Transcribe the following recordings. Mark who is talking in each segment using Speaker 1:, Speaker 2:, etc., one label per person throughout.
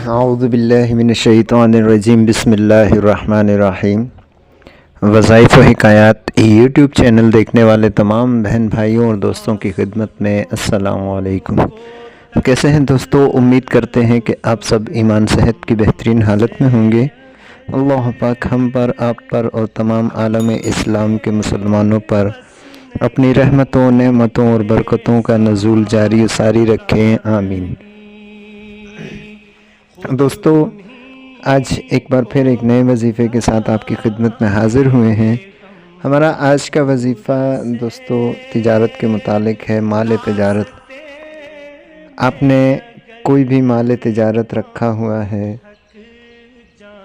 Speaker 1: اعوذ باللہ من الشیطان الرجیم بسم اللہ الرحمن الرحیم۔ وظائف و حکایات یوٹیوب چینل دیکھنے والے تمام بہن بھائیوں اور دوستوں کی خدمت میں السلام علیکم۔ کیسے ہیں دوستو؟ امید کرتے ہیں کہ آپ سب ایمان صحت کی بہترین حالت میں ہوں گے۔ اللہ پاک ہم پر، آپ پر اور تمام عالم اسلام کے مسلمانوں پر اپنی رحمتوں، نعمتوں اور برکتوں کا نزول جاری و ساری رکھیں، آمین۔ دوستو، آج ایک بار پھر ایک نئے وظیفے کے ساتھ آپ کی خدمت میں حاضر ہوئے ہیں۔ ہمارا آج کا وظیفہ دوستو تجارت کے متعلق ہے، مال تجارت۔ آپ نے کوئی بھی مال تجارت رکھا ہوا ہے،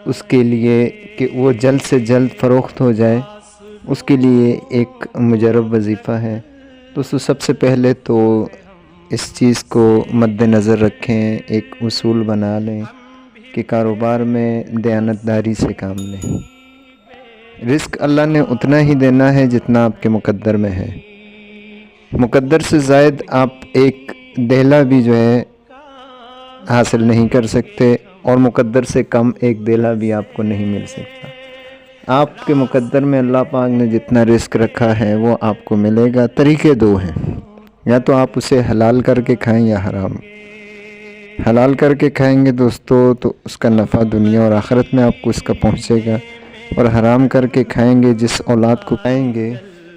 Speaker 1: اس کے لیے کہ وہ جلد سے جلد فروخت ہو جائے، اس کے لیے ایک مجرب وظیفہ ہے۔ دوستو سب سے پہلے تو اس چیز کو مد نظر رکھیں، ایک اصول بنا لیں کہ کاروبار میں دیانتداری سے کام لیں۔ رزق اللہ نے اتنا ہی دینا ہے جتنا آپ کے مقدر میں ہے۔ مقدر سے زائد آپ ایک دہلا بھی جو ہے حاصل نہیں کر سکتے، اور مقدر سے کم ایک دہلا بھی آپ کو نہیں مل سکتا۔ آپ کے مقدر میں اللہ پاک نے جتنا رزق رکھا ہے وہ آپ کو ملے گا۔ طریقے دو ہیں، یا تو آپ اسے حلال کر کے کھائیں یا حرام۔ حلال کر کے کھائیں گے دوستو تو اس کا نفع دنیا اور آخرت میں آپ کو اس کا پہنچے گا، اور حرام کر کے کھائیں گے، جس اولاد کو کھائیں گے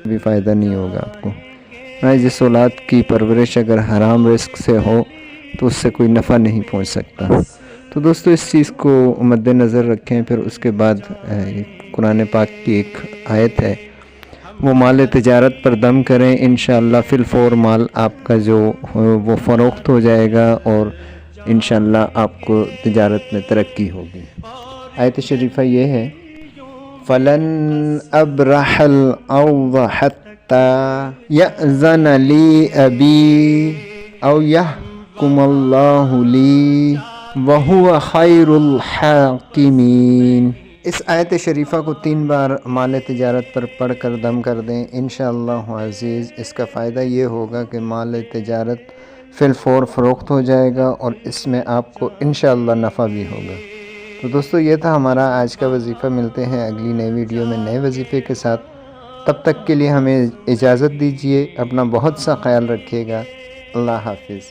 Speaker 1: بھی فائدہ نہیں ہوگا آپ کو۔ جس اولاد کی پرورش اگر حرام رزق سے ہو تو اس سے کوئی نفع نہیں پہنچ سکتا۔ تو دوستو اس چیز کو مد نظر رکھیں۔ پھر اس کے بعد قرآن پاک کی ایک آیت ہے، وہ مال تجارت پر دم کریں، انشاءاللہ فی الفور مال آپ کا جو وہ فروخت ہو جائے گا، اور انشاءاللہ آپ کو تجارت میں ترقی ہوگی۔ آیت شریفہ یہ ہے، فَلَنْ أَبْرَحَ الْأَرْضَ حَتَّى يَأْذَنَ لِي أَبِي أَوْ يَحْكُمَ اللَّهُ لِي وَهُوَ خَيْرُ الْحَاكِمِينَ۔ اس آیت شریفہ کو 3 بار مال تجارت پر پڑھ کر دم کر دیں، انشاءاللہ عزیز اس کا فائدہ یہ ہوگا کہ مال تجارت فی الفور فروخت ہو جائے گا، اور اس میں آپ کو انشاءاللہ نفع بھی ہوگا۔ تو دوستو یہ تھا ہمارا آج کا وظیفہ۔ ملتے ہیں اگلی نئی ویڈیو میں نئے وظیفے کے ساتھ، تب تک کے لیے ہمیں اجازت دیجیے۔ اپنا بہت سا خیال رکھیے گا۔ اللہ حافظ۔